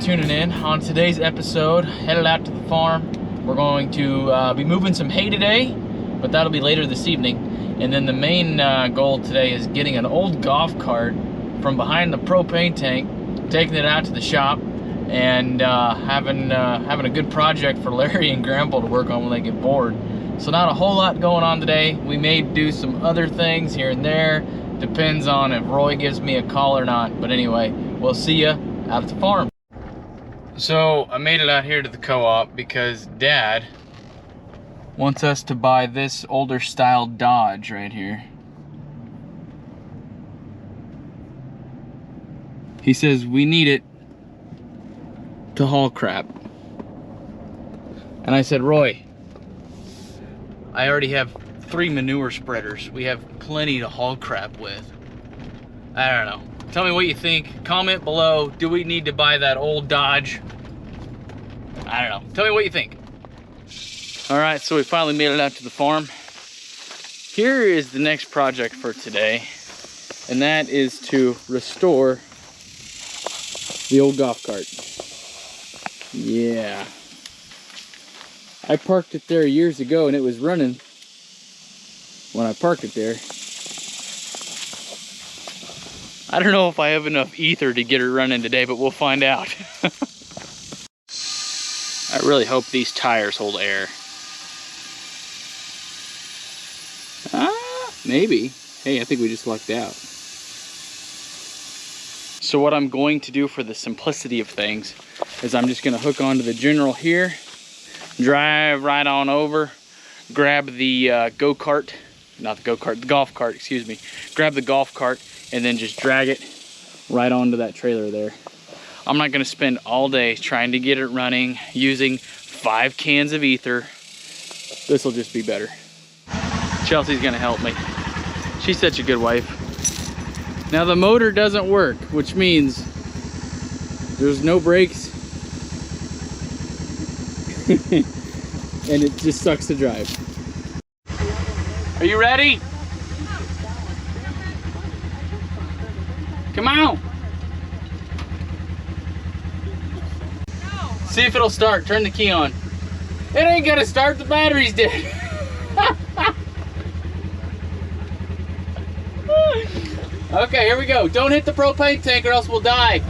tuning in. On today's episode, headed out to the farm. We're going to be moving some hay today, but that'll be later this evening. And then the main goal today is getting an old golf cart from behind the propane tank, taking it out to the shop, and having a good project for Larry and Grandpa to work on when they get bored. So not a whole lot going on today. We may do some other things here and there. Depends on if Roy gives me a call or not. But anyway, we'll see ya out at the farm. So I made it out here to the co-op because Dad wants us to buy this older style Dodge right here. He says we need it to haul crap. And I said, Roy, I already have 3 manure spreaders. We have plenty to haul crap with. I don't know. Tell me what you think. Comment below. Do we need to buy that old Dodge? I don't know. Tell me what you think. All right, so we finally made it out to the farm. Here is the next project for today, and that is to restore the old golf cart. Yeah. I parked it there years ago and it was running when I parked it there. I don't know if I have enough ether to get it running today, but we'll find out. I really hope these tires hold air. Maybe. Hey, I think we just lucked out. So what I'm going to do for the simplicity of things is I'm just gonna hook onto the general here, drive right on over, grab the go-kart, not the go-kart, the golf cart, excuse me. Grab the golf cart and then just drag it right onto that trailer there. I'm not gonna spend all day trying to get it running using 5 cans of ether. This will just be better. Chelsea's gonna help me. She's such a good wife. Now the motor doesn't work, which means there's no brakes and it just sucks to drive. Are you ready? Come on. No. See if it'll start. Turn the key on. It ain't gonna start, the battery's dead. Okay, here we go. Don't hit the propane tank or else we'll die.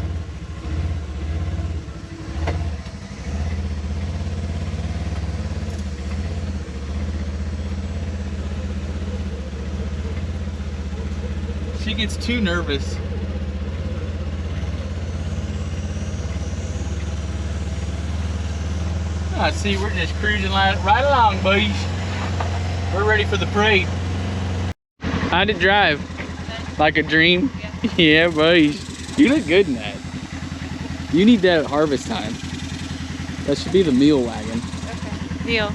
She gets too nervous. I see, we're just cruising right along, boys. We're ready for the parade. How'd it drive? Like a dream? Yeah, yeah, boys. You look good in that. You need that at harvest time. That should be the meal wagon. Okay, deal.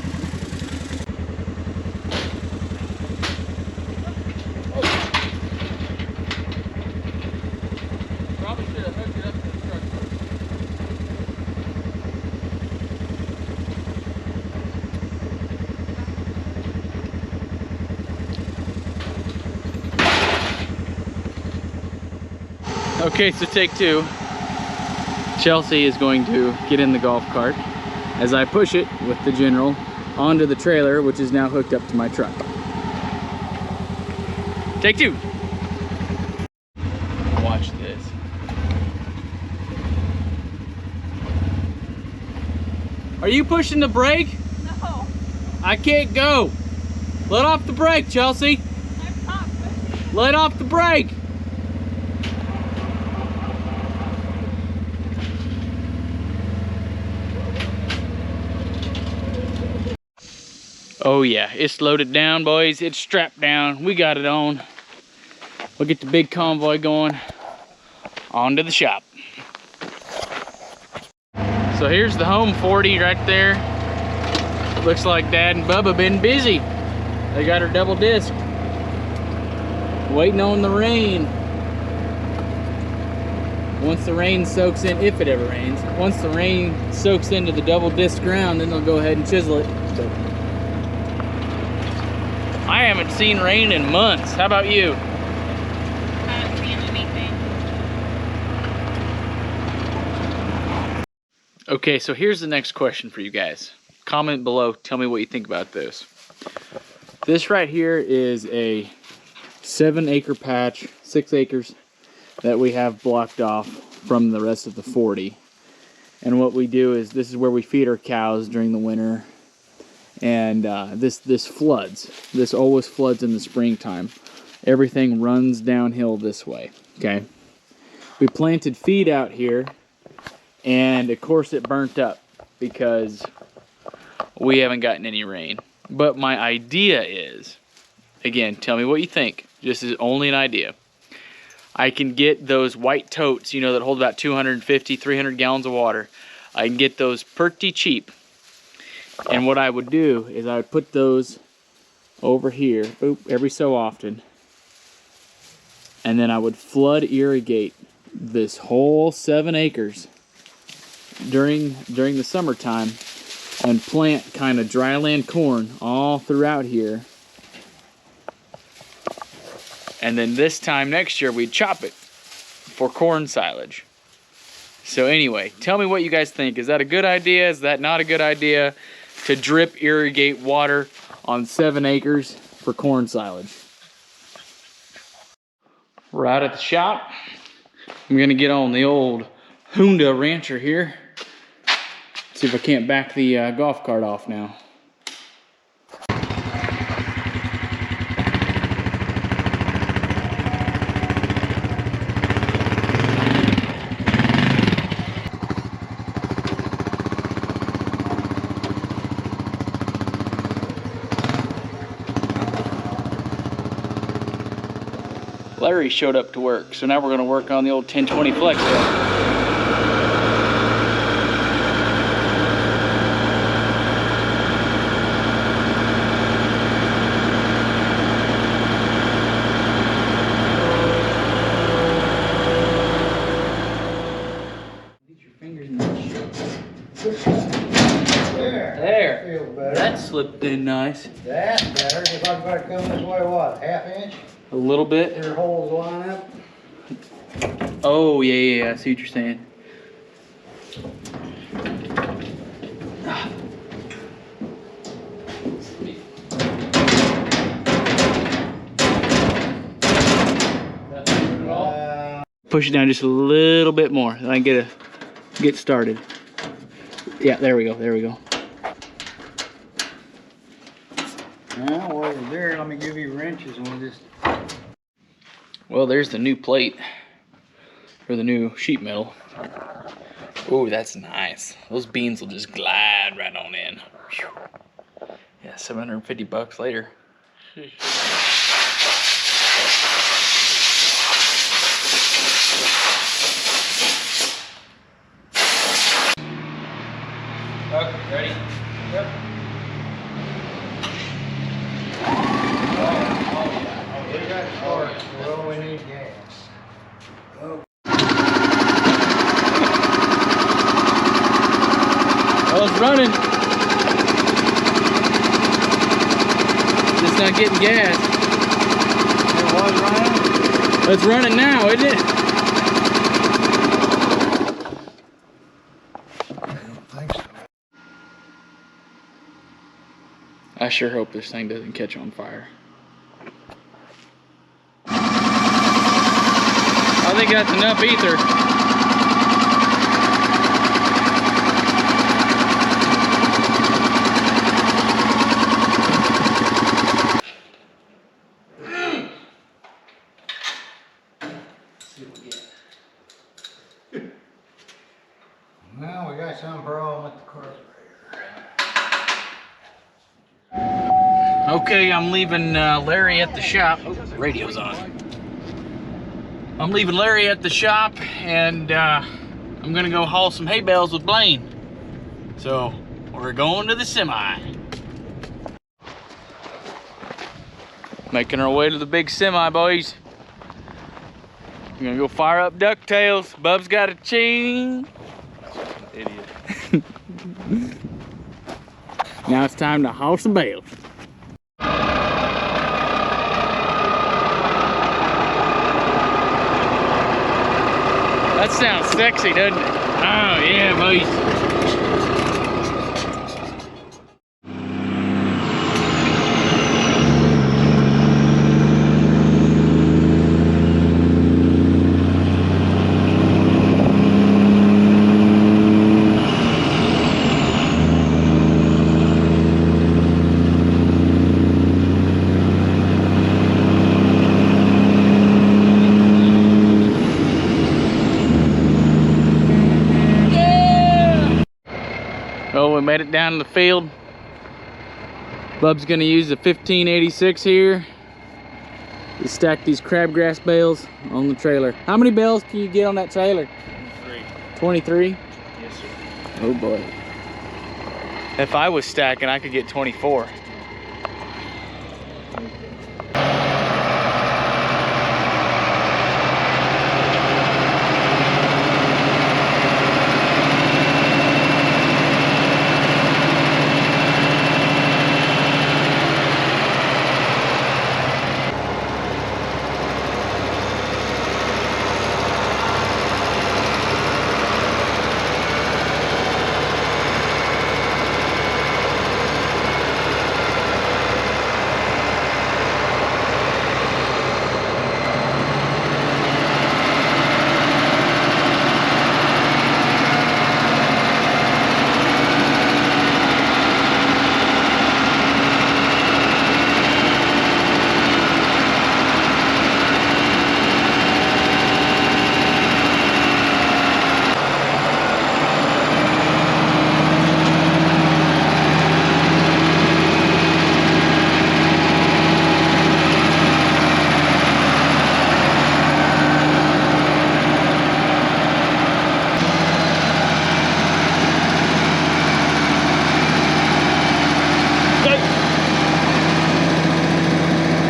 Probably should have hooked it up to the truck. Okay, so take 2. Chelsea is going to get in the golf cart as I push it with the general onto the trailer, which is now hooked up to my truck. Take 2. Watch this. Are you pushing the brake? No. I can't go. Let off the brake, Chelsea. I'm not pushing. Let off the brake. Oh yeah, it's loaded down, boys. It's strapped down. We got it on. We'll get the big convoy going on to the shop. So here's the home 40 right there. Looks like Dad and Bubba been busy. They got her double disc. Waiting on the rain. Once the rain soaks in, if it ever rains, once the rain soaks into the double disc ground, then they'll go ahead and chisel it. So, I haven't seen rain in months. How about you? Okay, so here's the next question for you guys. Comment below, tell me what you think about this. This right here is a 7-acre patch, 6 acres that we have blocked off from the rest of the 40. And what we do is, this is where we feed our cows during the winter. And this floods. This always floods in the springtime. Everything runs downhill this way, okay? We planted feed out here, and of course it burnt up because we haven't gotten any rain. But my idea is, again, tell me what you think. This is only an idea. I can get those white totes, you know, that hold about 250, 300 gallons of water. I can get those pretty cheap. And what I would do is I would put those over here, every so often. And then I would flood irrigate this whole 7 acres during the summertime and plant kind of dryland corn all throughout here. And then this time next year we'd chop it for corn silage. So anyway, tell me what you guys think. Is that a good idea? Is that not a good idea to drip irrigate water on 7 acres for corn silage? We're out at the shop. I'm gonna get on the old Honda Rancher here. See if I can't back the golf cart off now. Larry showed up to work, so now we're gonna work on the old 1020 flex truck. There. Feel better. That slipped in nice. That's better. If I'm gonna come this way, what, half inch? A little bit. Your holes line up? Oh, yeah, I see what you're saying. Push it down just a little bit more, and I can get started. Yeah, there we go, there we go. Now, while you're there, let me give you wrenches and we'll just... Well, there's the new plate for the new sheet metal. Ooh, that's nice. Those beans will just glide right on in. Whew. Yeah, 750 bucks later. Okay, ready? Yep. We got sparks, well, we need gas. Oh, it's running. Just not getting gas. It was running? It's running now, isn't it? I don't think so. I sure hope this thing doesn't catch on fire. I think that's enough ether. Well, we got some problem with the carburetor. Okay, I'm leaving Larry at the shop. Oh, the radio's on. I'm leaving Larry at the shop, and I'm gonna go haul some hay bales with Blaine. So, we're going to the semi. Making our way to the big semi, boys. I'm gonna go fire up DuckTales. Bub's got a chain. Idiot. Now it's time to haul some bales. That sounds sexy, doesn't it? Oh yeah, boys. Oh, we made it down to the field. Bub's gonna use the 1586 here to stack these crabgrass bales on the trailer. How many bales can you get on that trailer? 23. 23? Yes, sir. Oh boy. If I was stacking, I could get 24.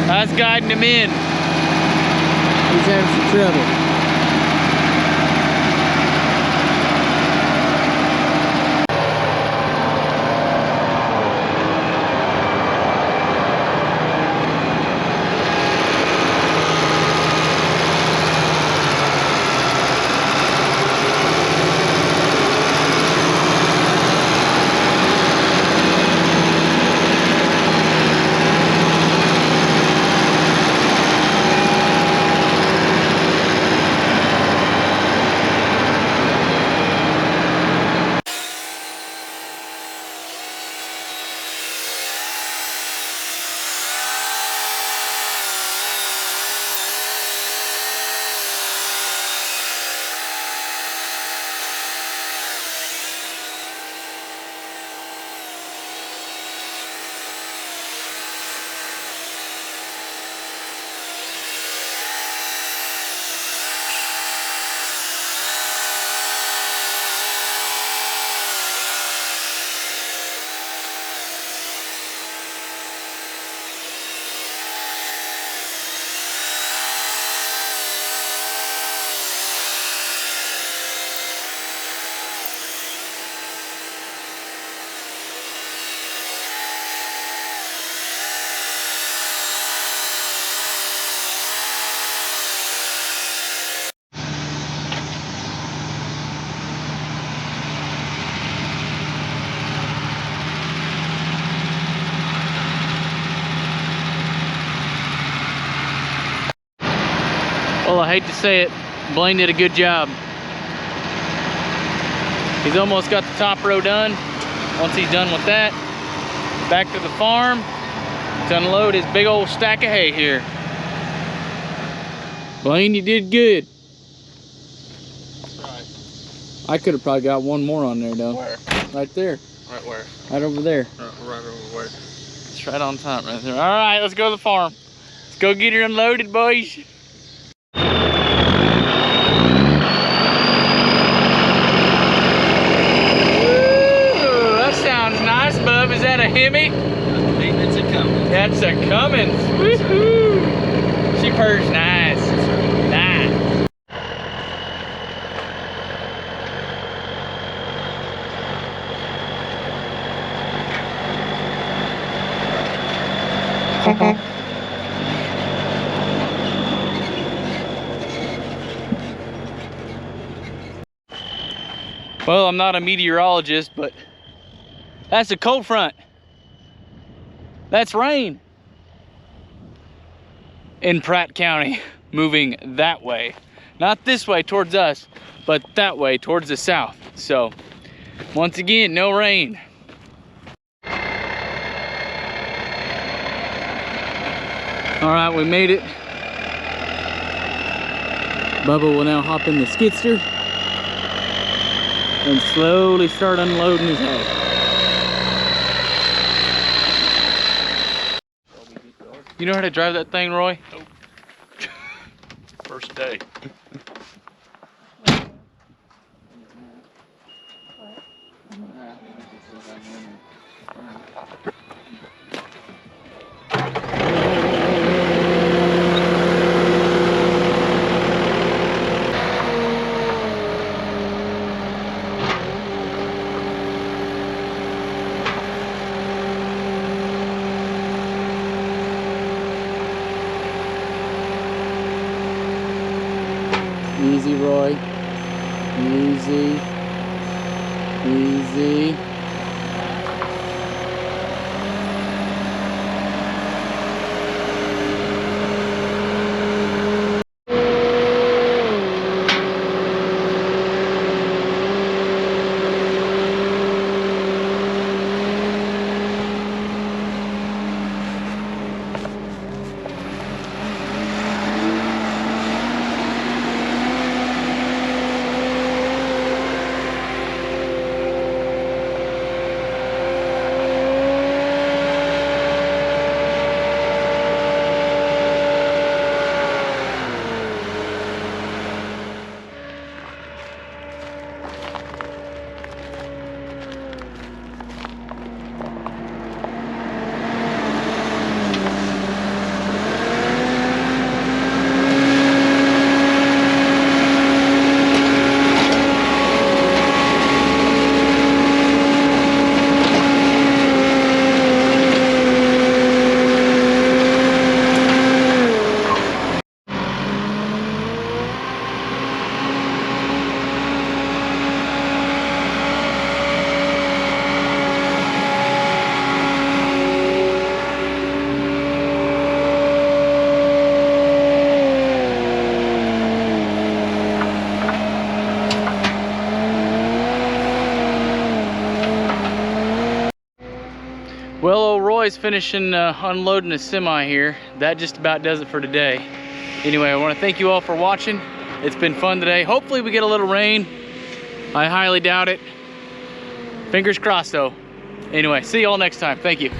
I was guiding him in. He's having some trouble. Well, I hate to say it, Blaine did a good job. He's almost got the top row done. Once he's done with that, back to the farm to unload his big old stack of hay here. Blaine, you did good. Right. I could have probably got one more on there though. Where? Right there. Right where? Right over there. Right over where? It's right on top right there. All right, let's go to the farm. Let's go get her unloaded, boys. Is that a Hemi? I think that's a Cummins. That's a Cummins. Woohoo! She purrs nice. Nice. Well, I'm not a meteorologist, but that's a cold front. That's rain in Pratt County, moving that way. Not this way towards us, but that way towards the south. So, once again, no rain. All right, we made it. Bubba will now hop in the skidster and slowly start unloading his hay. You know how to drive that thing, Roy? Nope. First day. Easy, Roy. Easy. Easy. Well, old Roy's finishing unloading his semi here. That just about does it for today. Anyway, I want to thank you all for watching. It's been fun today. Hopefully we get a little rain. I highly doubt it. Fingers crossed though. Anyway, see you all next time. Thank you.